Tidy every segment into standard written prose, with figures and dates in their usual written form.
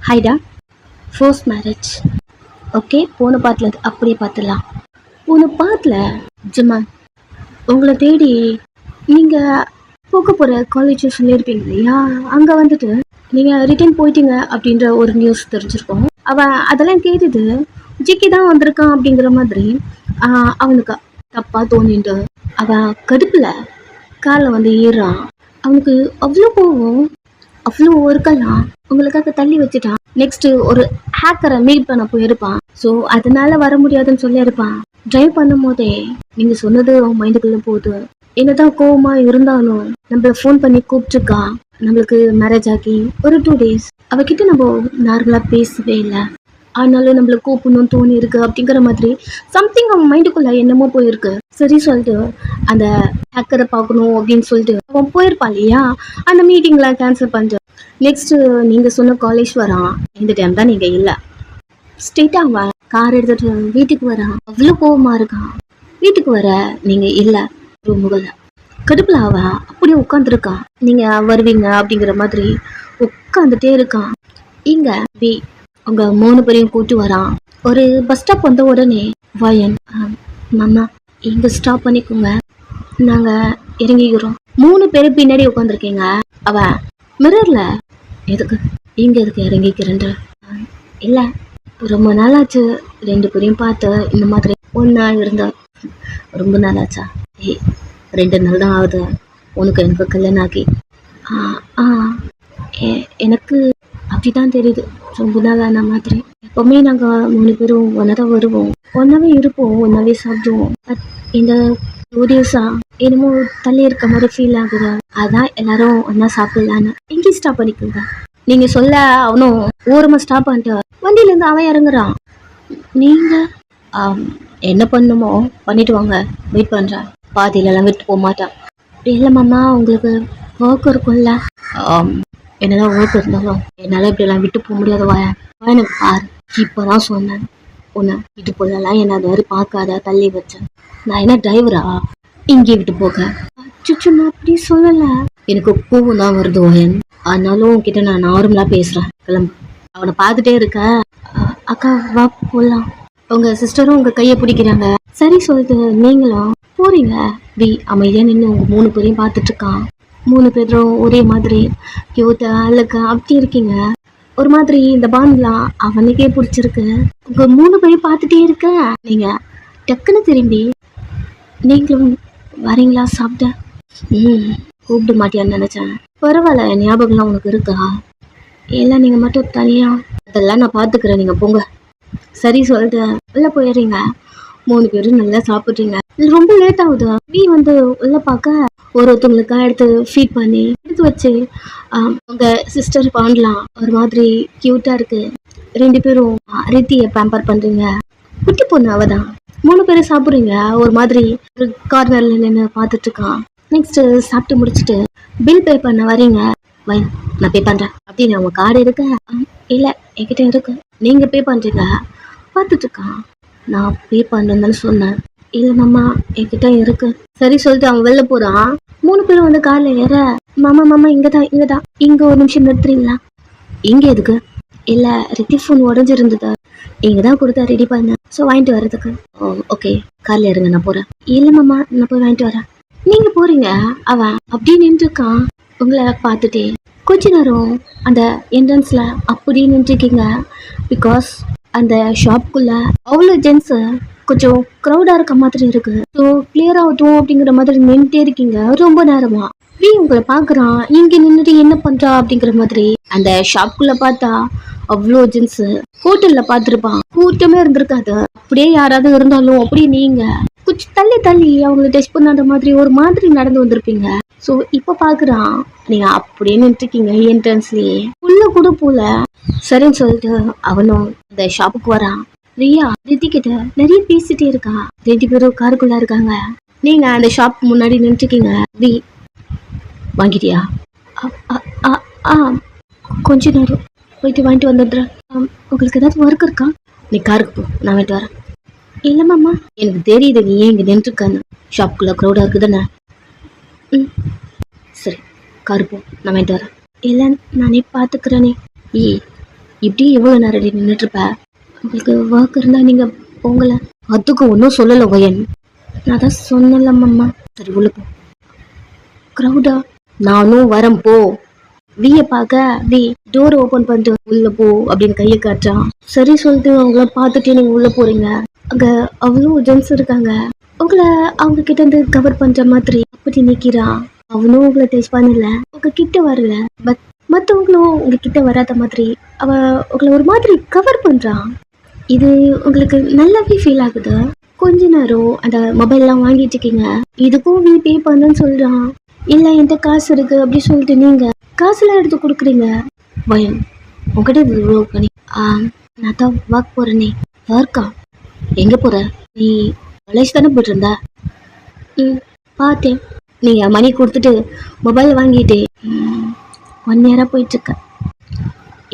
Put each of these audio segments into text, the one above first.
ஹைடா, first marriage. Okay, போன பாட்டில் அப்படியே பார்த்துடலாம். போன பாட்டில் ஜிம்மா உங்களை தேடி நீங்கள் போக போகிற காலேஜ் சொல்லியிருப்பீங்க இல்லையா, அங்கே வந்துட்டு நீங்கள் ரிட்டர்ன் போயிட்டீங்க அப்படின்ற ஒரு நியூஸ் தெரிஞ்சிருக்கோம். அவன் அதெல்லாம் கேட்டுட்டு ஜிக்கி தான் வந்திருக்கான் அப்படிங்கிற மாதிரி அவனுக்கு தப்பாக தோணிட்டு அவன் கடுப்பில் காரில் வந்து ஏறான். அவனுக்கு அவ்வளோ போகும், அவ்வளோ இருக்கலாம் உங்களுக்காக தள்ளி வச்சுட்டான். நெக்ஸ்ட் ஒரு ஹேக்கரை மீட் பண்ண போயிருப்பான். ஸோ அதனால வர முடியாதுன்னு சொல்லியிருப்பான். டிரைவ் பண்ணும் போதே நீங்க சொன்னது அவன் மைண்டுக்குள்ள போகுது. என்னதான் கோவமா இருந்தாலும் நம்மள ஃபோன் பண்ணி கூப்பிட்டுருக்கா. நம்மளுக்கு மேரேஜ் ஆகி ஒரு 2 days அவகிட்ட நம்ம நார்மலா பேசவே இல்லை. ஆனாலும் நம்மள கூப்பிடணும்னு தோணி இருக்கு அப்படிங்கிற மாதிரி சம்திங் அவன் மைண்டுக்குள்ள என்னமோ போயிருக்கு. சரி சொல்லிட்டு அந்த ஹேக்கரை பார்க்கணும் அப்படின்னு சொல்லிட்டு அவன் போயிருப்பான் இல்லையா, அந்த மீட்டிங்ல கேன்சல் பண்ணிட்டு நெக்ஸ்ட் நீங்க சொன்ன காலேஜ் வரான். இந்த டைம் தான் நீங்க இல்லை. ஸ்ட்ரெயிட்டா அவன் கார் எடுத்துட்டு வீட்டுக்கு வரான். அவ்வளோ கோவமா இருக்கான். வீட்டுக்கு வர நீங்க இல்லை. ரூமுகள்ல கடுப்புல அவன் அப்படியே உட்காந்துருக்கான். நீங்க வருவீங்க அப்படிங்கிற மாதிரி உட்காந்துட்டே இருக்கான். இங்க பி அவங்க 3 பேரையும் கூட்டு வரான். ஒரு பஸ் ஸ்டாப் வந்த உடனே வயன் மாமா இங்க ஸ்டாப் பண்ணிக்கோங்க, நாங்க இறங்கிக்கிறோம். 3 பேரும் பின்னாடி உட்காந்துருக்கீங்க. அவன் மிரர்ல எதுக்கு இங்க எதுக்கு இறங்கிக்கிறேன், இல்ல ரொம்ப நாளாச்சு 2 பேரையும் பார்த்து இந்த மாதிரி ஒன்னா இருந்த. ரொம்ப நாளாச்சா? 2 நாள் தான் ஆகுது உனக்கு எனக்கு கல்யாணம் ஆகி. எனக்கு அப்படிதான் தெரியுது, ரொம்ப நாள் ஆன மாதிரி. எப்பவுமே நாங்கள் 3 பேரும் ஒன்றா தான் வருவோம், ஒன்றாவே இருப்போம், ஒன்றாவே சாப்பிடுவோம். பட் இந்த 2 days-ஆ என்னமோ தள்ளி இருக்க மாதிரி ஃபீல் ஆகுது. அதான் எல்லாரும் ஒன்றா சாப்பிடலான்னு. எங்கே ஸ்டாப் பண்ணிக்கோங்க நீங்க சொல்ல. அவனும் ஓரமாக ஸ்டாப் பண்ணிட்டு வண்டியிலேருந்து அவன் இறங்குறான். நீங்க என்ன பண்ணுமோ பண்ணிட்டு வாங்க, வெயிட் பண்ணுறேன். பாதியிலலாம் விட்டு போக மாட்டான். இல்லை மாமா உங்களுக்கு ஒர்க் இருக்கும்ல. என்னதான் ஒர்க் இருந்தாலும் என்னால் இப்படியெல்லாம் விட்டு போக முடியாது. எனக்கு பாரு, இப்போதான் சொன்னேன் உன்னை விட்டு போதெல்லாம் என்ன அது மாதிரி பார்க்காத, தள்ளி வச்சேன். நான் என்ன டிரைவரா இங்கே விட்டு போக? சுச்சு நான் அப்படி சொல்லலை. எனக்கு கோவம் தான் வருது வயன். ஆனாலும் உன்கிட்ட நான் நார்மலாக பேசுகிறேன். கிளம்பு. அவனை பார்த்துட்டே இருக்க. அக்கா வா போகலாம். உங்க சிஸ்டரும் உங்க கையை பிடிக்கிறாங்க. சரி சொல்லிட்டு நீங்களும் போறீங்க. பி அமைதியா நின்று உங்க 3 பேரையும் பார்த்துட்டு இருக்கான். 3 பேரும் ஒரே மாதிரி கியூட்டா அழகா அப்படி இருக்கீங்க. ஒரு மாதிரி இந்த பாண்ட்லாம் அவனுக்கே பிடிச்சிருக்கு. உங்க 3 பேரையும் பார்த்துட்டே இருக்க. நீங்க டக்குன்னு திரும்பி நீங்களும் வரீங்களா சாப்பிட்ட? கூப்பிட மாட்டியான்னு நினைச்சேன். பரவாயில்ல, ஞாபகம்லாம் உனக்கு இருக்கா? எல்லாம் நீங்க மட்டும் தனியா, அதெல்லாம் நான் பார்த்துக்கிறேன், நீங்க போங்க. சரி சொல்லிட்டு உள்ள போயிடுறீங்க. 3 பேரும் நல்லா சாப்பிட்றீங்க. ரொம்ப லேட் ஆகுது. நீ வந்து உள்ள பார்க்க ஒருத்தவங்களுக்கா எடுத்து ஃபீட் பண்ணி எடுத்து வச்சு உங்க சிஸ்டர் பாண்டலாம் ஒரு மாதிரி கியூட்டா இருக்கு. 2 பேரும் ரித்தியை பேம்பர் பண்றீங்க. குட்டி பொண்ணு அவதான். 3 பேரும் சாப்பிட்றீங்க. ஒரு மாதிரி ஒரு கார்னர்ல நின்று பார்த்துட்டு இருக்கான். நெக்ஸ்ட் சாப்பிட்டு முடிச்சுட்டு பில் பே பண்ண வரீங்க. நான் பே பண்றேன் அப்படின்னு அவங்க கார்டு இருக்க. இல்லை என்கிட்ட இருக்கு, நீங்க பே பண்றீங்க. பார்த்துட்டு இருக்கான். நான் பே பண்ணுறேன்னு சொன்னேன். இல்லை மாமா என்கிட்ட இருக்கு. சரி சொல்லிட்டு அவன் வெளில போறான். 3 பேரும் வந்து காரில் ஏற. மாமா இங்கதான் இங்க ஒரு நிமிஷம் நிறுத்துறீங்களா? இங்க எதுக்கு? இல்லை ரித்தி ஃபோன் உடஞ்சிருந்தது, இங்க தான் கொடுத்தா ரெடி பண்ணேன். ஸோ வாங்கிட்டு வர்றதுக்கு. ஓகே காரில் இருங்க, நான் போறேன். இல்லை மாமா நான் போய் வாங்கிட்டு வரேன். நீங்க போறீங்க. அவன் அப்படியே நின்றுருக்கான் உங்களை பார்த்துட்டே. கொஞ்ச நேரம் அந்த என்ட்ரன்ஸ்ல அப்படியே நின்றுருக்கீங்க. பிகாஸ் அந்த ஷாப்புக்குள்ள அவ்வளோ ஜென்ஸ் கொஞ்சம் க்ரௌடா இருக்க மாதிரி இருக்கு. ஸோ கிளியர் ஆகட்டும் அப்படிங்கிற மாதிரி நின்றுட்டே இருக்கீங்க ரொம்ப நேரமா. நீ உங்களை பாக்குறான், இங்க நின்றுட்டு என்ன பண்றா அப்படிங்கிற மாதிரி. அந்த ஷாப்புக்குள்ள பார்த்தா அவ்வளோ ஜென்ஸ். ஹோட்டல்ல பார்த்துருப்பான், கூட்டமே இருந்திருக்காது. அப்படியே யாராவது இருந்தாலும் அப்படியே நீங்க கொஞ்சம் தள்ளி அவங்களை டெஸ்ட் பண்ணாத மாதிரி ஒரு மாதிரி நடந்து வந்திருப்பீங்க. ஸோ இப்போ பார்க்குறான், நீங்கள் அப்படியே நின்றுருக்கீங்க என்ட்ரன்ஸ்லேயே. உள்ள கூட போல. சரின்னு சொல்லிட்டு அவனும் இந்த ஷாப்புக்கு வரான். ரியா ரித்தி கிட்ட நிறைய பேசிட்டே இருக்கா. 2 பேரும் காருக்குள்ள இருக்காங்க. நீங்கள் அந்த ஷாப் முன்னாடி நின்றுருக்கீங்க. ரி வாங்கிட்டியா? கொஞ்ச நேரம் போயிட்டு வாங்கிட்டு வந்துடுறேன். உங்களுக்கு ஏதாவது ஒர்க் இருக்கா? நீ காருக்கு போ, நான் வாங்கிட்டு வரேன். இல்லை மாமா எனக்கு தெரியுது நீ ஏன் இங்கே நின்றுருக்கான்னு. ஷாப்புக்குள்ள க்ரௌடாக இருக்குதுண்ணே. சரி காரு போ, நான் வாங்கிட்டு வரேன். இல்லை நானே பார்த்துக்கிறேனே. இப்படியே எவ்வளவு நேரம் நின்றுட்டு இருப்ப? உங்களுக்கு ஒர்க் இருந்தா நீங்க போங்கல. அதுக்கு ஒன்றும் சொல்லல வயன். நான் தான் சொன்னலம்மா. சரி உள்ள போ. க்ரௌடா? நானும் வரேன் போ. விய பார்க்க வி டோர் ஓபன் பண்ணிட்டு உள்ள போ அப்படின்னு கையை காட்டுறான். சரி சொல்லிட்டு அவங்கள பார்த்துட்டு நீங்க உள்ள போறீங்க. அங்க அவ்வளோ ஜென்ஸ் இருக்காங்க. உங்களை அவங்க கிட்ட இருந்து கவர் பண்ற மாதிரி அப்படி நிக்கிறான். அவனும் உங்களை டச் பண்ணல, உங்க கிட்ட வரல. பட் மற்றவங்களும் உங்க கிட்ட வராத மாதிரி அவ உங்களை ஒரு மாதிரி கவர் பண்றான். இது உங்களுக்கு நல்லாவே ஃபீல் ஆகுது. கொஞ்ச நேரம் அந்த மொபைல்லாம் வாங்கிட்டு இருக்கீங்க. இதுக்கும் வி பே பண்ணுன்னு சொல்றான். இல்ல என்கிட்ட காசு இருக்கு அப்படி சொல்லிட்டு நீங்க காசுலாம் எடுத்து கொடுக்குறீங்க. பயம் உங்ககிட்ட இவ்வளோ பண்ணி நான் தான் ஒர்க் போறேனே. ஒர்க்கா? எங்க போற நீ? காலேஜ் தானே போயிட்டு இருந்தா? பார்த்தேன். நீங்க மணி கொடுத்துட்டு மொபைல் வாங்கிட்டு 1 இயரா போயிட்டு இருக்க.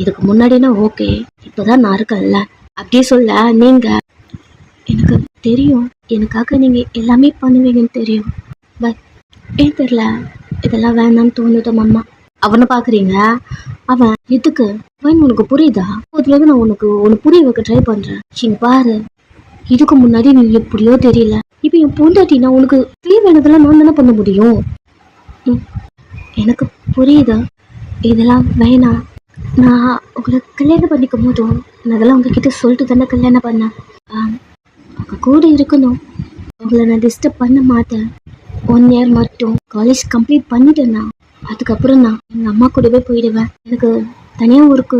இதுக்கு முன்னாடினா ஓகே, இப்போதான் நான் இருக்கேன்ல அப்படியே சொல்ல. நீங்க எனக்கு தெரியும், எனக்காக நீங்க எல்லாமே பண்ணுவீங்கன்னு தெரியும். பட் ஏன் தெரியல, இதெல்லாம் வேணான்னு தோணுது மாமா. அவனை பாக்குறீங்க? அவன் எதுக்கு? உனக்கு புரியுதா? அதுலேருந்து நான் உனக்கு புரிய வைக்க ட்ரை பண்றேன். இங்க பாரு, இதுக்கு முன்னாடி நீ எப்படியோ தெரியல, இப்ப என் பொண்டாட்டினா உனக்கு தேவையானதெல்லாம் நான் தானே பண்ண முடியும். எனக்கு புரியுதா? இதெல்லாம் வேணாம். நான் உங்களை கல்யாணம் பண்ணிக்கும் போதும் நான் அதெல்லாம் உங்ககிட்ட சொல்லிட்டு தானே கல்யாணம் பண்ணேன். உங்க கூட இருக்கணும், உங்களை நான் டிஸ்டர்ப் பண்ண மாட்டேன். 1 இயர் மட்டும் காலேஜ் கம்ப்ளீட் பண்ணிட்டேன்னா அதுக்கப்புறம் நான் எங்கள் அம்மா கூடவே போயிடுவேன். எனக்கு தனியாக ஊருக்கு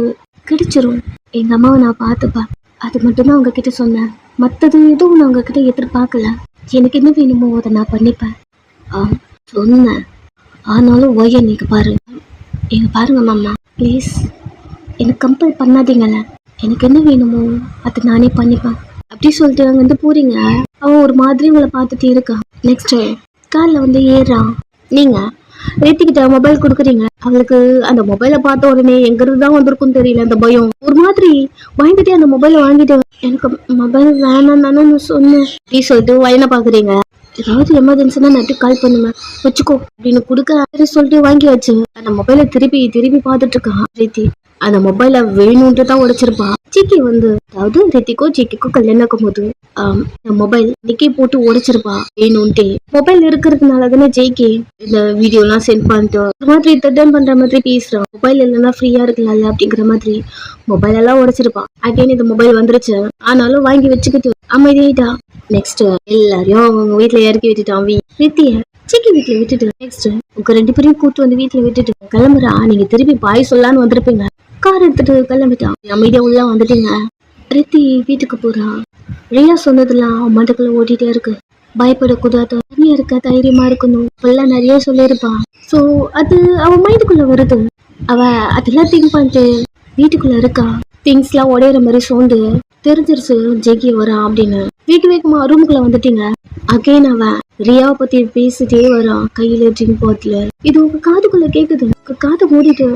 கிடைச்சிரும். எங்கள் அம்மாவை நான் பார்த்துப்பேன். அது மட்டும்தான் உங்ககிட்ட சொன்னேன். மற்றது எதுவும் நான் உங்ககிட்ட எதிர்பார்க்கல. எனக்கு என்ன வேணுமோ அதை நான் பண்ணிப்பேன். சொன்னேன். ஆனாலும் ஓய்ய நீங்கள் பாருங்க மாமா, ப்ளீஸ் எனக்கு கம்பல் பண்ணாதீங்கல்ல. எனக்கு என்ன வேணுமோ அதை நானே பண்ணிப்பேன் அப்படி சொல்லிட்டு அங்கே வந்து போறீங்க. அவன் ஒரு மாதிரி உங்களை பார்த்துட்டு இருக்கான். நெக்ஸ்ட் காலில் ஏறான். நீங்கள் ரேத்திக்கிட்ட மொபைல் கொடுக்குறீங்க. அவளுக்கு அந்த மொபைலை பார்த்த உடனே எங்கிருந்து தான் வந்திருக்குன்னு தெரியல, அந்த பயம் ஒரு மாதிரி பயந்துட்டே அந்த மொபைலை வாங்கிட்டு, எனக்கு மொபைல் வேணாம் தானே சொன்னேன் அப்படி சொல்லிட்டு வயனை பாக்குறீங்க. ஏதாவது எமர்ஜென்சினா நான் கால் பண்ணுவேன், வச்சுக்கோ அப்படின்னு கொடுக்க சொல்லிட்டு வாங்கி வச்சு அந்த மொபைலை திருப்பி பார்த்துட்டு இருக்கான் ரீத்தி. அந்த மொபைலை வேணும்ட்டு தான் உடைச்சிருப்பா. ஜிக்கி அதாவது ரித்திக்கோ ஜிக்கிக்கோ கல்யாணம் போது மொபைல் நிக்கி போட்டு உடைச்சிருப்பா வேணும்ட்டே. மொபைல் இருக்கிறதுனால தானே ஜெய்கி இந்த வீடியோ எல்லாம் சென்ட் பண்ணிட்டு ஒரு மாதிரி ரிட்டர்ன் பண்ற மாதிரி பேசுறான். மொபைல் இல்லைன்னா ஃப்ரீயா இருக்கலாம்ல அப்படிங்கிற மாதிரி மொபைல் எல்லாம் உடைச்சிருப்பா. அகைன் இந்த மொபைல் வந்துருச்சு, ஆனாலும் வாங்கி வச்சுக்கிட்டு அமைதியாயிட்டா. நெக்ஸ்ட் எல்லாரையும் அவங்க வீட்டுல இறக்கி விட்டுட்டான். ரித்திய சிக்கி வீட்டுல விட்டுட்டு நெக்ஸ்ட் உங்க 2 பேரையும் கூட்டு வீட்டுல விட்டுட்டு கிளம்புறா. நீங்க திருப்பி பாய் சொல்லான்னு வந்திருப்பீங்க. கார் எடுத்துட்டு கிளம்பிட்டான். அமைதியா உள்ள வந்துட்டீங்க. ரித்தி வீட்டுக்கு போறா. ரியா சொன்னதெல்லாம் அவன் மண்டக்குள்ள ஓட்டிட்டே இருக்கு. பயப்படக்கூடாது, தனியா இருக்க, தைரியமா இருக்கணும், இப்பெல்லாம் நிறைய சொல்லியிருப்பான். சோ அது அவன் மைண்டுக்குள்ள வருது. அவ அதெல்லாம் திங்க் பண்ணிட்டு வீட்டுக்குள்ள இருக்கா. திங்ஸ் எல்லாம் உடையிற மாதிரி சோண்டு தெரிஞ்சிருச்சு ஜெகி வரான் அப்படின்னு. வேகமா ரூமுக்குள்ள வந்துட்டீங்க. அகைன் அவன் ரியாவை பத்தி பேசிட்டே வரான், கையில ட்ரிங்க் பாட்டில். இது உங்க காதுக்குள்ள கேக்குது. உங்க காதை மூடிட்டு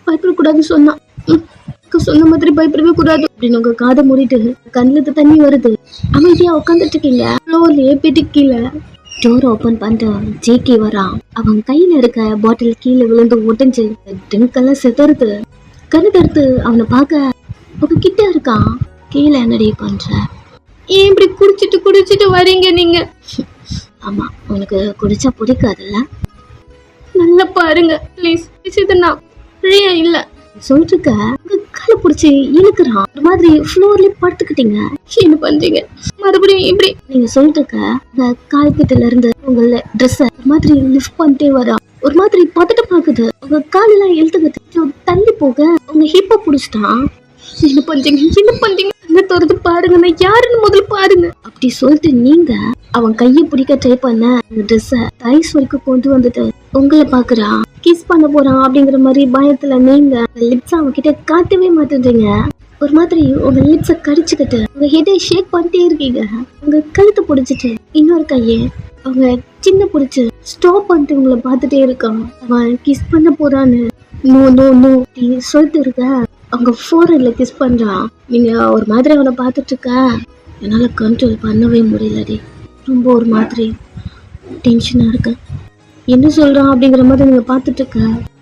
பயப்படக்கூடாது சொன்னான். சொன்ன மாதிரி பயப்படவே கூடாது அப்படின்னு உங்க காதை மூடிட்டு கண்ணுல தண்ணி வருது. அமைதியா உட்காந்துட்டு இருக்கீங்க. ஃப்ளோர்லயே பிடிக்கல. டோர் ஓபன் பண்ணிட்டு ஜேகே வரான். அவன் கையில இருக்க பாட்டில் கீழே விழுந்து உடைஞ்சு ட்ரிங்க் எல்லாம் செதறுது. கண்ணு தடுத்து அவனை பார்க்க உங்க கிட்ட இருக்கான். கீழே என்னடி பண்ற? ஏன் இப்படி குடிச்சிட்டு வரீங்க நீங்க? ஆமா, உனக்கு குடிச்சா பிடிக்காதுல்ல. நல்லா பாருங்க ப்ளீஸ். இதுனா ரியா இல்ல சொல்லிட்டு இருக்க. காலை பிடிச்சி இழுக்கிறான். ஒரு மாதிரி ஃப்ளோர்லயே படுத்துக்கிட்டீங்க. என்ன பண்றீங்க மறுபடியும் இப்படி? நீங்க சொல்லிட்டு இருக்க கால் கிட்ட இருந்து உங்கள ட்ரெஸ் ஒரு மாதிரி லிஃப்ட் பண்ணிட்டே வரா. ஒரு மாதிரி பதட்ட பாக்குது. உங்க காலெல்லாம் எழுத்துக்கிட்டு தள்ளி போக உங்க ஹிப்ப புடிச்சிட்டான். என்ன பண்றீங்க அந்த திறந்து பாருங்க, நான் யாருன்னு முதல்ல பாருங்க அப்படி சொல்லிட்டு நீங்க அவன் கையை பிடிக்க ட்ரை பண்ண அந்த ட்ரெஸ்ஸ ரைஸ் வரைக்கும் கொண்டு வந்துட்டு உங்களை பாக்குறான். கிஸ் பண்ண போறான் அப்படிங்கிற மாதிரி பயத்துல நீங்க லிப்ஸ் அவன் கிட்ட காட்டவே மாட்டேன்றீங்க. ஒரு மாதிரி உங்க லிப்ஸ கடிச்சுக்கிட்டு உங்க ஹெட்டை ஷேக் பண்ணிட்டே இருக்கீங்க. உங்க கழுத்தை பிடிச்சிட்டு இன்னொரு கையை அவங்க சின்ன பிடிச்சு ஸ்டாப் பண்ணிட்டு உங்களை பார்த்துட்டே இருக்கான். அவன் கிஸ் பண்ண போறான்னு நோ நோ நோ சொல்லிட்டு இருக்க. அவங்க ஃபோரன்ல கிஸ் பண்றான். நீங்க ஒரு மாதிரி அவனை பார்த்துட்டு இருக்க. என்னால கண்ட்ரோல் பண்ணவே முடியலடி. ரொம்ப ஒரு மாதிரி டென்ஷனா இருக்கு. என்ன சொல்றான் அப்படிங்கிற மாதிரி நீங்க பார்த்துட்டு இருக்க.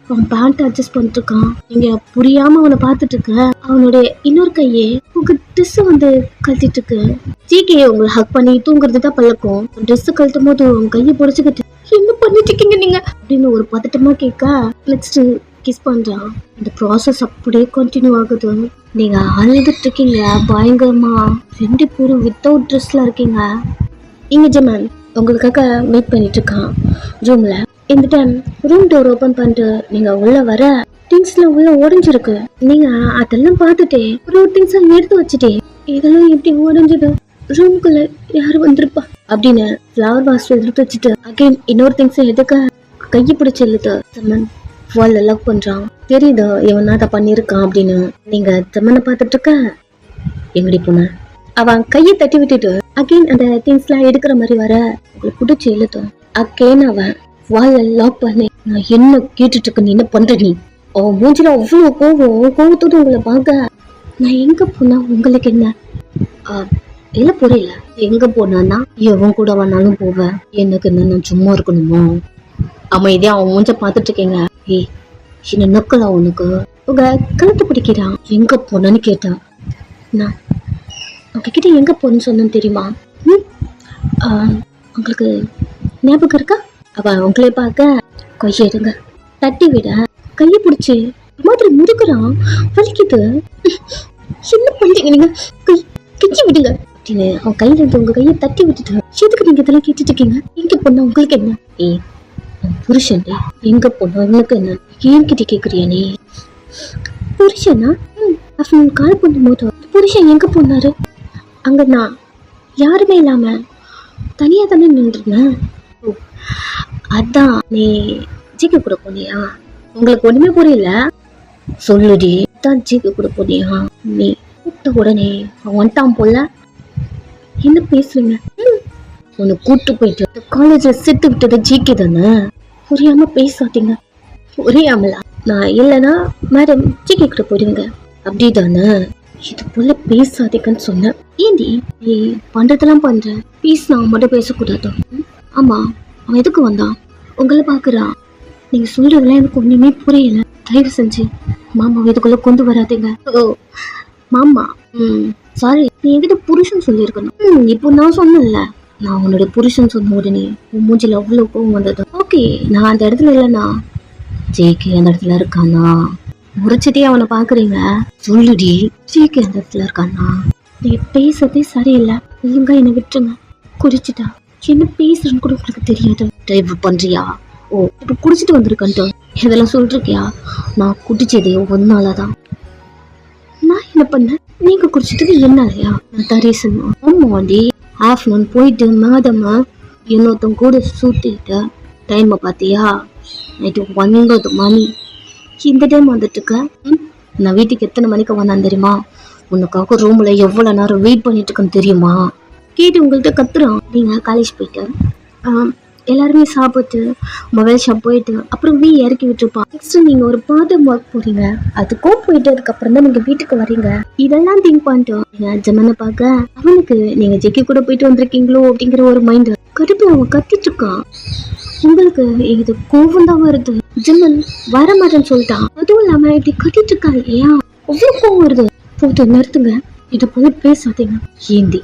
அவன் பேண்ட் அட்ஜஸ்ட் பண்ணிட்டு இருக்கான். நீங்க புரியாம அவனை பார்த்துட்டு இருக்க. அவனுடைய இன்னொரு கையே உங்க ட்ரெஸ் வந்து கழட்டிட்டு இருக்கு. ஜிகே உங்களை ஹக் பண்ணி தூங்குறது தான் பழக்கம். ட்ரெஸ் கழட்டும் போது உங்க கையை பொடிச்சுக்கிட்டு என்ன பண்ணிட்டு இருக்கீங்க நீங்க அப்படின்னு ஒரு பதட்டமா கேட்க நெக்ஸ்ட் கிஸ் பண்றான். இந்த ப்ராசஸ் அப்படியே கண்டினியூ ஆகுது. நீங்க அழுதுட்டு இருக்கீங்க பயங்கரமா. 2 பேரும் வித்தவுட் ட்ரெஸ்ல இருக்கீங்க. இங்க ஜெமன் உங்களுக்காக வெயிட் பண்ணிட்டு இருக்கான் ரூம்ல. இந்த டைம் ரூம் டோர் ஓபன் பண்ணிட்டு நீங்க உள்ள வர திங்ஸ்லாம் உள்ள உடஞ்சிருக்கு. நீங்க அதெல்லாம் பார்த்துட்டே ஒரு திங்ஸ் எடுத்து வச்சுட்டே இதெல்லாம் எப்படி உடஞ்சது, ரூமுக்குள்ள யாரு வந்திருப்பா அப்படின்னு ஃப்ளவர் வாஸ் எடுத்து வச்சுட்டு அகைன் இன்னொரு திங்ஸ் எதுக்க கையை பிடிச்சி இழுத்து ஜெமன் வால்ல லவ் பண்றான். தெரியுது இவன் அதை பண்ணிருக்கான் அப்படின்னு. நீங்க ஜெமனை பார்த்துட்டு இருக்க. எங்கடி போன அவன் கையை தட்டி விட்டுட்டு அகைன் அந்த திங்ஸ் எல்லாம் எடுக்கிற மாதிரி வர உங்களுக்கு பிடிச்சி இழுத்தோம். அகைன் அவன் வால்ல லாக் பண்ணி நான் என்ன கேட்டுட்டு இருக்க, நீ என்ன பண்ற, நீ அவன் மூஞ்சில அவ்வளவு கோவத்தோடு உங்களை பார்க்க நான் எங்க போனா உங்களுக்கு என்ன இல்ல புரியல. எங்க போனான்னா எவன் கூட வேணாலும் போவேன், எனக்கு என்ன நான் சும்மா இருக்கணுமோ. அமைதியா அவன் மூஞ்ச பார்த்துட்டு இருக்கீங்க. ஏய் என்ன நக்கலா உனக்கு, உங்க கழுத்து பிடிக்கிறான். எங்க போனான்னு கேட்டான். நான் உங்ககிட்ட எங்க போன்னு சொன்னு தெரியுமா? உங்களுக்கு ஞாபகம் இருக்கா? அவன் உங்களே பார்க்க கையை எடுங்க தட்டி விட கையை பிடிச்சி மாதிரி முடுக்குறான். வலிக்குது. என்ன பண்றீங்க நீங்க, கையை விடுங்க அப்படின்னு அவன் கையில இருந்து உங்க கையை தட்டி விட்டுட்டு எதுக்கு நீங்க இதெல்லாம் கேட்டுட்டு இருக்கீங்க? எங்க போனா உங்களுக்கு என்ன? புருஷன் எங்க போனா உங்களுக்கு என்ன, ஏன்கிட்ட கேக்குறியா நீ? புருஷனா? அவன் கால் பண்ணும்போது புருஷன் எங்க போனாரு? அங்க நான் யாருமே இல்லாம தனியா தானே நின்றுருந்தேன். அதான் நீ ஜிக்கு கூட போனியா? உங்களுக்கு ஒண்ணுமே புரியல சொல்லுடி. தான் ஜிக்கு கூட போனியா? நீ கூப்பிட்ட உடனே அவன் வந்துட்டான் போல. என்ன பேசுறீங்க? உன்னை கூட்டு போயிட்டு காலேஜ்ல சேர்த்து விட்டது ஜிகே தானே. புரியாம பேசாதீங்க. புரியாமலா? நான் இல்லைன்னா மேடம் ஜிகே கூட போயிடுவீங்க அப்படிதானே. இது போல பேசாதீங்கன்னு சொன்னேன். ஏண்டி நீ பண்றதெல்லாம் பண்ற, பீஸ் நான் மட்டும் பேசக்கூடாது. ஆமா அவன் எதுக்கு வந்தான்? உங்களை பாக்குறான். நீங்க சொல்றதெல்லாம் எனக்கு ஒண்ணுமே புரியல. தயவு செஞ்சு மாமா இதுக்குள்ள கொண்டு வராதீங்க. ஓ மாமா சாரி, நீ என்கிட்ட புருஷன் சொல்லியிருக்கணும். இப்போ நான் சொன்னேன்ல, நான் உன்னோட புருஷன் சொன்ன உடனே உன் மூஞ்சில அவ்வளவு கோவம் வந்தது. ஓகே நான் அந்த இடத்துல இல்லைண்ணா, ஜேகே அந்த இடத்துல இருக்கானா? முறைச்சதே அவனை பாக்குறீங்க. சொல்லுடி ஜேகே அந்த இடத்துல இருக்கானா? நீ பேசுறதே சரியில்லை. ஒழுங்கா என்னை விட்டுருங்க. குடிச்சிட்டா என்ன பேசுறேன்னு கூட உங்களுக்கு தெரியாது. டிரைவ் பண்றியா? ஓ இப்ப குடிச்சிட்டு வந்திருக்கன்ட்டு இதெல்லாம் சொல்றிருக்கியா? நான் குடிச்சதே ஒன்னாலதான். நான் என்ன பண்ணேன்? நீங்க குடிச்சிட்டது என்னாலயா? நான் தான் ரீசன். ஆமாண்டி ஆஃப்டர்நூன் போயிட்டு மேடமா இன்னொருத்தன் கூட சுத்திட்டு டைமை பார்த்தியா? நைட்டு 9 மணி. இந்த டைம் வந்துட்டு இருக்க. நான் வீட்டுக்கு எத்தனை மணிக்கு வந்தான் தெரியுமா? உனக்காக ரூம்ல எவ்வளவு நேரம் வெயிட் பண்ணிட்டு இருக்கேன்னு தெரியுமா? கேட்டு உங்கள்கிட்ட கத்துறான். நீங்க காலேஜ் போயிட்டு எல்லாருமே சாப்பிட்டு மொபைல் ஷாப் போயிட்டு அப்புறம் இறக்கி விட்டுருப்பான். நெக்ஸ்ட் நீங்க ஒரு பார்ட் டைம் ஒர்க் போறீங்க. அதுக்கும் போயிட்டு அதுக்கப்புறம் தான் நீங்க வீட்டுக்கு வரீங்க. இதெல்லாம் திங்க் பண்ணிட்டு நீங்க ஜெமனை பார்க்க அவனுக்கு நீங்க ஜெக்கி கூட போயிட்டு வந்திருக்கீங்களோ அப்படிங்கிற ஒரு மைண்ட் கடுப்புல அவன் கத்திட்டு இருக்கான். உங்களுக்கு இது கோவம் தான் வருது. ஜெமன் வர மாட்டேன்னு சொல்லிட்டான். அதுவும் இல்லாம இப்படி கத்திட்டு இருக்கா இல்லையா, அவ்வளவு கோவம் வருது. போட்டு நிறுத்துங்க, இதை போய் பேசாதீங்க. ஏந்தி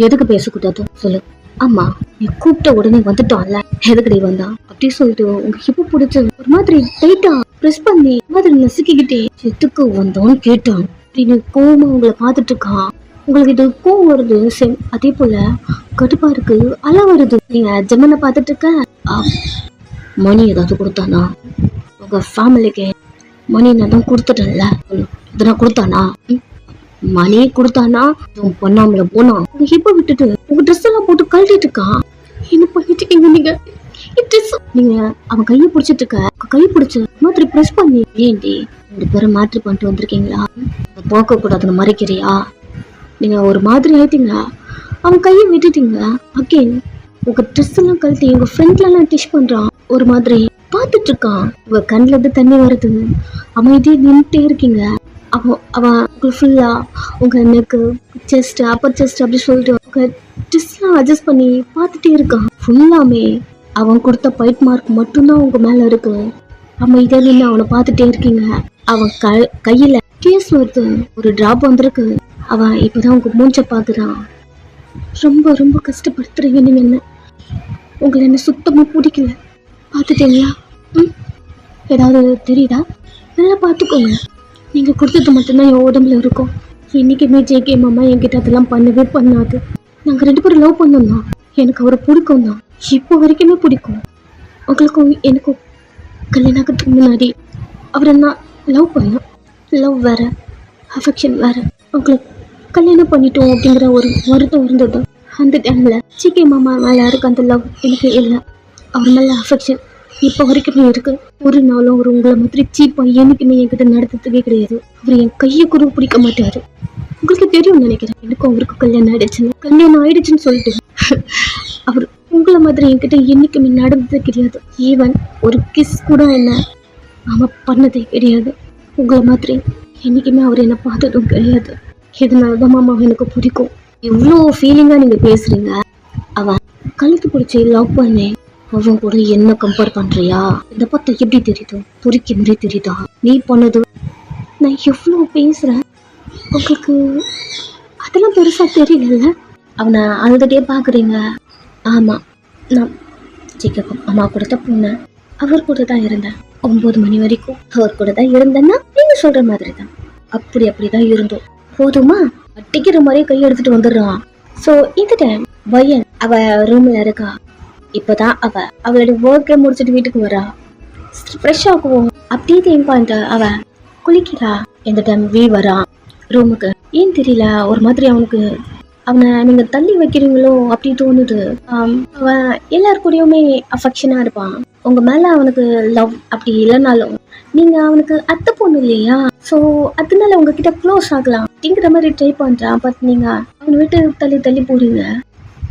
எதுக்கு பேசக்கூடாது சொல்லு? ஆமா நீ கூப்பிட்ட உடனே வந்துட்டான்ல, எதுக்கடி வந்தான் அப்படி சொல்லிட்டு உங்க ஹிப்ப பிடிச்சு ஒரு மாதிரி டைட்டா பிரஸ் பண்ணி மாதிரி நசுக்கிக்கிட்டே எதுக்கு வந்தோன்னு கேட்டான். அப்படின்னு கோவமா உங்களை பார்த்துட்டு இருக்கான். உங்களுக்கு இது கோவம் வருது. சேம் அதே போல கடுப்பா இருக்கு, அல வருது. நீங்க ஜெமனை பார்த்துட்டு இருக்க. மணி ஏதாவது கொடுத்தானா? உங்க ஃபேமிலிக்கு மணி நான் தான் கொடுத்துட்டேன்ல, இதெல்லாம் கொடுத்தானா? மணி கொடுத்தானா? பண்ணாமல போனா உங்க ஹிப்ப விட்டுட்டு உங்க ட்ரெஸ் எல்லாம் போட்டு கழட்டிட்டு இருக்கான். என்ன பண்ணிட்டு இருக்கீங்க நீங்க? நீங்க அவன் கையை பிடிச்சிட்டு இருக்க, கை பிடிச்சு மாதிரி பிரஸ் பண்ணி ஏண்டி 2 பேரும் மாற்றி பண்ணிட்டு வந்திருக்கீங்களா? போக்க கூடாதுன்னு மறைக்கிறியா? நீங்க ஒரு மாதிரி ஆயிட்டீங்க. அவன் கையை விட்டுட்டீங்க. அகெயின் உங்க ட்ரெஸ் எல்லாம் கழட்டி உங்க ஃப்ரெண்ட்ல எல்லாம் டிஷ் பண்றான். ஒரு மாதிரி பார்த்துட்டு இருக்கான். உங்க கண்ணுல இருந்து தண்ணி வருது. அமைதியா நின்றுட்டே இருக்கீங்க. அவன் ஃபுல்லா உங்க நெக்கு செஸ்ட் அப்பர் செஸ்ட் அப்படி சொல்லிட்டு உங்க ட்ரெஸ்லாம் அட்ஜஸ்ட் பண்ணி பார்த்துட்டே இருக்கான். ஃபுல்லாமே அவன் கொடுத்த பைட் மார்க் மட்டும்தான் உங்க மேல இருக்கு. அமைதியா நின்று அவனை பார்த்துட்டே இருக்கீங்க. அவன் கையில கேஸ் வருது, ஒரு டிராப் வந்திருக்கு. அவன் இப்பதான் உங்க மூஞ்ச பாக்குறான். ரொம்ப ரொம்ப கஷ்டப்படுத்துறீங்க நீங்க என்ன. உங்களை என்ன சுத்தமா பிடிக்கல. பார்த்துட்டீங்களா? ஏதாவது தெரியுதா? நல்லா பார்த்துக்கோங்க. நீங்க கொடுத்தது மட்டும்தான் என் உடம்புல இருக்கும். என்னைக்குமே ஜேகே மாமா என்கிட்ட அதெல்லாம் பண்ணவே பண்ணாது. நாங்க 2 பேரும் லவ் பண்ணோம் தான். எனக்கு அவரை பிடிக்கும் தான், இப்போ வரைக்குமே பிடிக்கும். உங்களுக்கும் எனக்கும் கல்யாணம் ஆகிறதுக்கு முன்னாடி அவரை நான் லவ் பண்ணேன். லவ் வேற, அஃபெக்ஷன் வேற. உங்களுக்கு கல்யாணம் பண்ணிட்டோம் அப்படிங்கிற ஒரு வருத்தம் இருந்தது. அந்த டைம்ல ஜேகே மாமா மேலே யாருக்கு அந்த லவ் எனக்கு இல்லை. அவர் மேலே அஃபெக்ஷன் இப்போ வரைக்குமே இருக்கு. ஒரு நாளும் அவர் உங்களை மாதிரி சீப்பாக என்னைக்குமே என்கிட்ட நடத்துறதுக்கே கிடையாது. அவர் என் கையை கூட பிடிக்க மாட்டாரு. உங்களுக்கு தெரியும் நினைக்கிறேன், எனக்கும் அவருக்கு கல்யாணம் ஆயிடுச்சுன்னு சொல்லிட்டு அவர் உங்களை மாதிரி என்கிட்ட என்னைக்குமே நடந்ததே கிடையாது. ஈவன் ஒரு கிஸ் கூட என்ன அவன் பண்ணதே கிடையாது. உங்களை மாதிரி என்னைக்குமே அவர் என்னை பார்த்ததும் கிடையாது. இதனாலதான் மாமா எனக்கு பிடிக்கும். எவ்வளோ ஃபீலிங்காக நீங்கள் பேசுறீங்க. அவன் கழுத்து பிடிச்சி லவ் பண்ணேன், அவன் கூட என்ன கம்பேர் பண்றியா? இதை பார்த்தா எப்படி தெரியுது? துருக்கி மாதிரி தெரியுதா? நீ பண்ணது நான் எவ்வளோ பேசுறேன், உங்களுக்கு அதெல்லாம் பெருசா தெரியல. அவனை அழுதுகிட்டே பாக்குறீங்க. ஆமா, நான் சிக்கக்கும் அம்மா கூட தான் போனேன். அவர் கூட தான் இருந்தேன். 9 மணி வரைக்கும் அவர் கூட தான் இருந்தேன்னா நீங்க சொல்ற மாதிரி தான். அப்படிதான் இருந்தோம். போதுமா? அட்டிக்கிற மாதிரியே கை எடுத்துட்டு வந்துடுறான். ஸோ இந்த டைம் பையன் அவ ரூம்ல இருக்கா. இப்போதான் அவளோட ஒர்க்கை முடிச்சுட்டு வீட்டுக்கு வரா. ஃப்ரெஷ் ஆகுவோம் அப்படியே தேம்பான்ட்டு அவ குளிக்கிறா. இந்த டைம் வரா ரூமுக்கு. ஏன் தெரியல, ஒரு மாதிரி அவனை நீங்க தள்ளி வைக்கிறீங்களோ அப்படி தோணுது. அவன் எல்லாருக்கூடயுமே அஃபெக்ஷனா இருப்பான். உங்க மேல அவனுக்கு லவ் அப்படி இல்லைனாலும் நீங்க அவனுக்கு அத்தை பொண்ணு இல்லையா? ஸோ அதனால உங்ககிட்ட க்ளோஸ் ஆகலாம் அப்படிங்கிற மாதிரி ட்ரை பண்றான். பட் நீங்க அவனை விட்டு தள்ளி போறீங்க.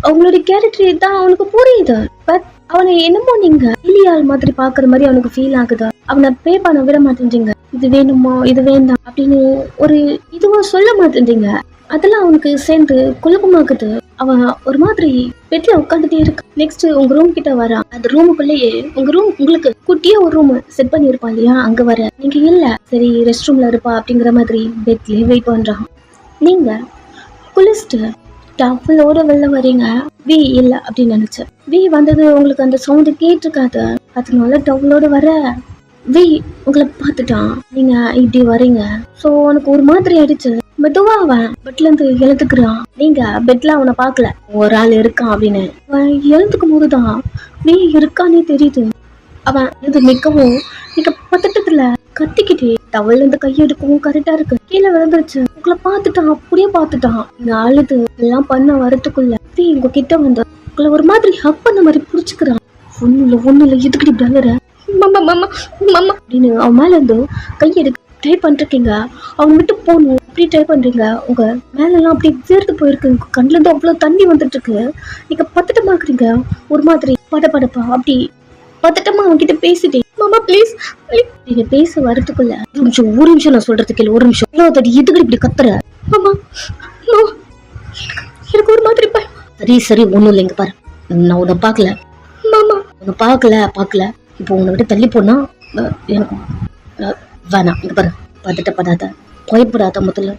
அவங்களோட கேரக்டர் தான் அவனுக்கு புரியுது. பட் அவனை என்னமோ நீங்க இல்லியாள் மாதிரி பாக்குற மாதிரி அவனுக்கு ஃபீல் ஆகுது. அவனை பே பண்ண விட மாட்டேன்றீங்க. இது வேணுமோ இது வேண்டாம் அப்படின்னு ஒரு இதுவா சொல்ல மாட்டேன்றீங்க. அதெல்லாம் அவனுக்கு சேர்ந்து குழப்பமாக்குது. அவன் ஒரு மாதிரி பெட்ல உட்காந்துட்டே இருக்கு. நெக்ஸ்ட் உங்க ரூம் கிட்ட வரான். அந்த ரூமுக்குள்ளேயே உங்களுக்கு குட்டியா ஒரு ரூம் செட் பண்ணி இருப்பான் இல்லையா? அங்க வர நீங்க இல்ல, சரி ரெஸ்ட் ரூம்ல இருப்பா அப்படிங்கிற மாதிரி பெட்லயே வெயிட் பண்றான். நீங்க குளிச்சுட்டு டவலோட வெளில வரீங்க. இல்ல அப்படின்னு நினைச்சேன். வந்தது உங்களுக்கு அந்த சவுண்டு கேட்டிருக்காது. அதனால டவலோட வர உங்களை பார்த்துட்டான். நீங்க இப்படி வரீங்க. ஸோ உனக்கு ஒரு மாதிரி ஆயிடுச்சு. மெதுவா அவன் பெட்ல இருந்து எழுதுக்குறான். நீங்க பெட்ல அவனை பாக்கல, ஒரு ஆள் இருக்கான் அப்படின்னு. அவன் எழுதுக்கும் போதுதான் இருக்கானே தெரியுது. அவன் இது மிகவும் நீங்க பதட்டத்துல கத்திக்கிட்டே டவல்ல இருந்து கையெடுக்கவும் கரெக்டா இருக்கு. கீழே விழுந்துருச்சு. உங்களை பார்த்துட்டான், அப்படியே பார்த்துட்டான். நீங்க அழுது எல்லாம் பண்ண வரத்துக்குள்ள உங்க கிட்ட வந்து உங்களை ஒரு மாதிரி ஹக் பண்ண மாதிரி புடிச்சுக்கிறான். ஒண்ணுல இதுக்கிட்ட பிரதர மாமா மாமா மாமா அப்படின்னு அவன் மேல இருந்து கையெடுக்க ட்ரை பண்ணிருக்கீங்க. அவன் விட்டு போகணும் அப்படி ட்ரை பண்றீங்க. உங்க மேல எல்லாம் அப்படி வேர்த்து போயிருக்கு. உங்க கண்ணுல இருந்து அவ்வளவு தண்ணி வந்துட்டு இருக்கு. நீங்க பதட்டமாக்குறீங்க. ஒரு மாதிரி படப்படப்பா அப்படி பதட்டமா அவங்க கிட்ட பேசிட்டேன். மாமா ப்ளீஸ் நீங்க பேச வரதுக்குள்ள ஒரு நிமிஷம் நான் சொல்றதுக்கு இல்லை, ஒரு நிமிஷம் இதுக்கு இப்படி கத்துற மாமா. எனக்கு ஒரு மாதிரி சரி ஒண்ணும் இல்லைங்க பாரு, நான் உன்னை பாக்கல மாமா. உன்னை பாக்கல இப்போ உன்னை விட்டு தள்ளி போனா எனக்கு வேணாம். இங்க பாரு, பதட்டப்படாத, பயப்படாத. முதல்ல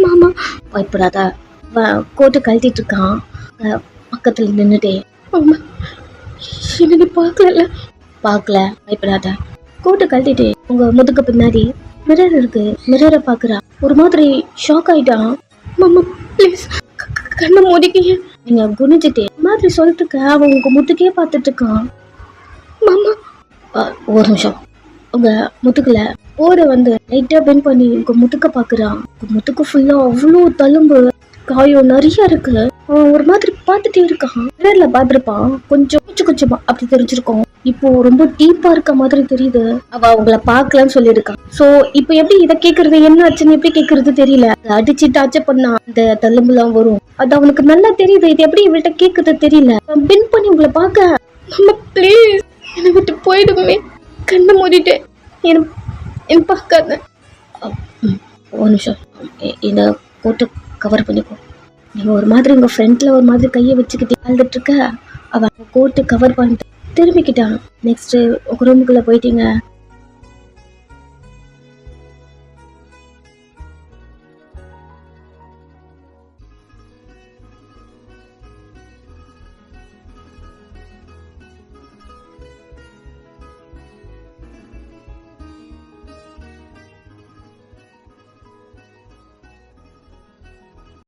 மாமா பயப்படாத. கோட்டை கழட்டிட்டு இருக்கான். பக்கத்துல நின்னுட்டே என்ன பார்க்கல, பயப்படாத. கோட்டை கழட்டிட்டு உங்க முதுக்கு பின்னாடி மிரர் இருக்கு. மிரரை பாக்குறா. ஒரு மாதிரி ஷாக் ஆயிட்டான். மாமா ப்ளீஸ் கண்ணை மூடிக்க. நீங்க குனிஞ்சிட்டே மாதிரி சொல்லிட்டு இருக்க. அவன் உங்க முதுக்கே பார்த்துட்டு இருக்கான். மாமா ஒரு நிமிஷம். உங்க முதுகுல ஓட வந்து லைட்டா பெண்ட் பண்ணி உங்க முதுக்க பாக்குறான். உங்க முதுக்கு ஃபுல்லா அவ்வளோ தழும்பு காயம் நிறைய இருக்கு. அவன் ஒரு மாதிரி பார்த்துட்டே இருக்கான். நேர்ல பாத்துருப்பான், கொஞ்சமா அப்படி தெரிஞ்சிருக்கோம். இப்போ ரொம்ப டீப்பா இருக்க மாதிரி தெரியுது. அவ உங்களை பாக்கலன்னு சொல்லியிருக்கான். சோ இப்போ எப்படி இதை கேக்குறது, என்ன ஆச்சுன்னு எப்படி கேக்குறது தெரியல. அடிச்சு டார்ச்சர் பண்ணா அந்த தழும்புலாம் வரும். அது அவனுக்கு நல்லா தெரியுது. இது எப்படி இவள்கிட்ட கேக்குறது தெரியல. பெண்ட் பண்ணி உங்களை பாக்க ப்ளீஸ் என்னை விட்டு போயிடுமே. கண்ணை மூடிட்டு என்ன பார்க்காத. ஒரு நிமிஷம், இந்த கோட்டை கவர் பண்ணிக்கோ. நீங்க ஒரு மாதிரி உங்க ஃப்ரெண்ட்ல ஒரு மாதிரி கையை வச்சுக்கிட்டு அழுதுட்டு இருக்க. அவன் கோட்டை கவர் பண்ணிட்டு திரும்பிக்கிட்டான். நெக்ஸ்ட் உங்க ரூமுக்குள்ள போயிட்டீங்க.